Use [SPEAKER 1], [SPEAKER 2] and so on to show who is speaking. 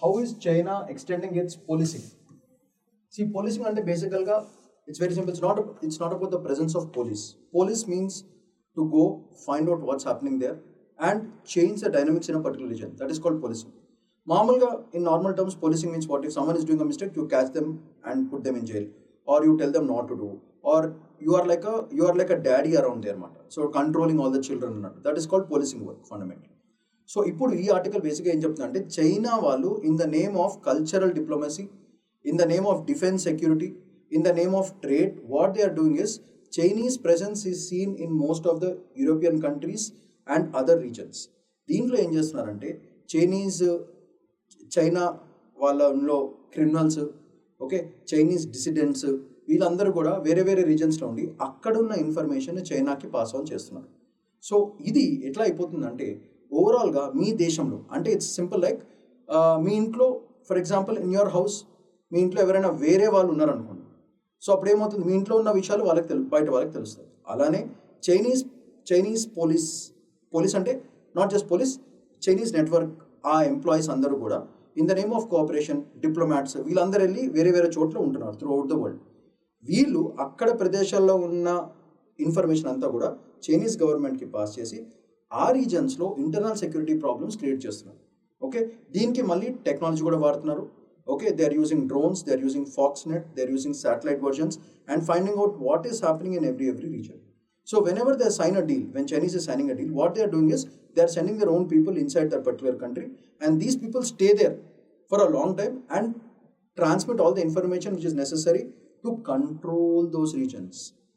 [SPEAKER 1] how is China extending its policing? See, policing అంటే బేసికల్గా it's very simple. It's not about the presence of police. Police means to go find out what's happening there and change the dynamics in a particular region. That is called policing. మామూలుగా in normal terms, policing means what? If someone is doing a mistake, you catch them and put them in jail, or you tell them not to do, or you are like a daddy around there, మాట. So controlling all the children అన్నట్టు. That is called policing work fundamentally. So ఇప్పుడు ఈ article బేసిక్గా ఏం చెప్తుందంటే China వాళ్ళు in the name of cultural diplomacy, in the name of defence security, in the name of trade, what they are doing is Chinese presence is seen in most of the European countries and other reasons. దీంట్లో ఏం చేస్తున్నారంటే China వాళ్ళలో criminals, okay, Chinese డిసిడెంట్స్, వీళ్ళందరూ కూడా వేరే వేరే రీజన్స్లో ఉండి అక్కడున్న ఇన్ఫర్మేషన్ చైనాకి పాస్ ఆన్ చేస్తున్నారు. సో ఇది ఎట్లా అయిపోతుందంటే ఓవరాల్గా మీ దేశంలో అంటే ఇట్స్ సింపుల్ లైక్ మీ ఇంట్లో for example in your house మీ ఇంట్లో ఎవరైనా వేరే వాళ్ళు ఉన్నారనుకోండి. సో అప్పుడు ఏమవుతుంది, మీ ఇంట్లో ఉన్న విషయాలు బయట వాళ్ళకి తెలుస్తాయి. అలానే చైనీస్ పోలీస్ అంటే not just police, Chinese network, ఆ ఎంప్లాయీస్ అందరూ కూడా in the name of cooperation, diplomats, వీళ్ళందరూ వెళ్ళి వేరే వేరే చోట్ల ఉంటున్నారు త్రూ అవుట్ ద వరల్డ్. వీళ్ళు అక్కడ ప్రదేశాల్లో ఉన్న ఇన్ఫర్మేషన్ అంతా కూడా చైనీస్ గవర్నమెంట్కి పాస్ చేసి ఆ రీజన్స్లో ఇంటర్నల్ సెక్యూరిటీ ప్రాబ్లమ్స్ క్రియేట్ చేస్తున్నారు. ఓకే, దీనికి మళ్ళీ టెక్నాలజీ కూడా వాడుతున్నారు. Okay, they are using drones, they are using foxnet, they are using satellite versions and finding out what is happening in every region. So whenever they sign a deal, when Chinese is signing a deal, what they are doing is they are sending their own people inside that particular country, and these people stay there for a long time and transmit all the information which is necessary to control those regions.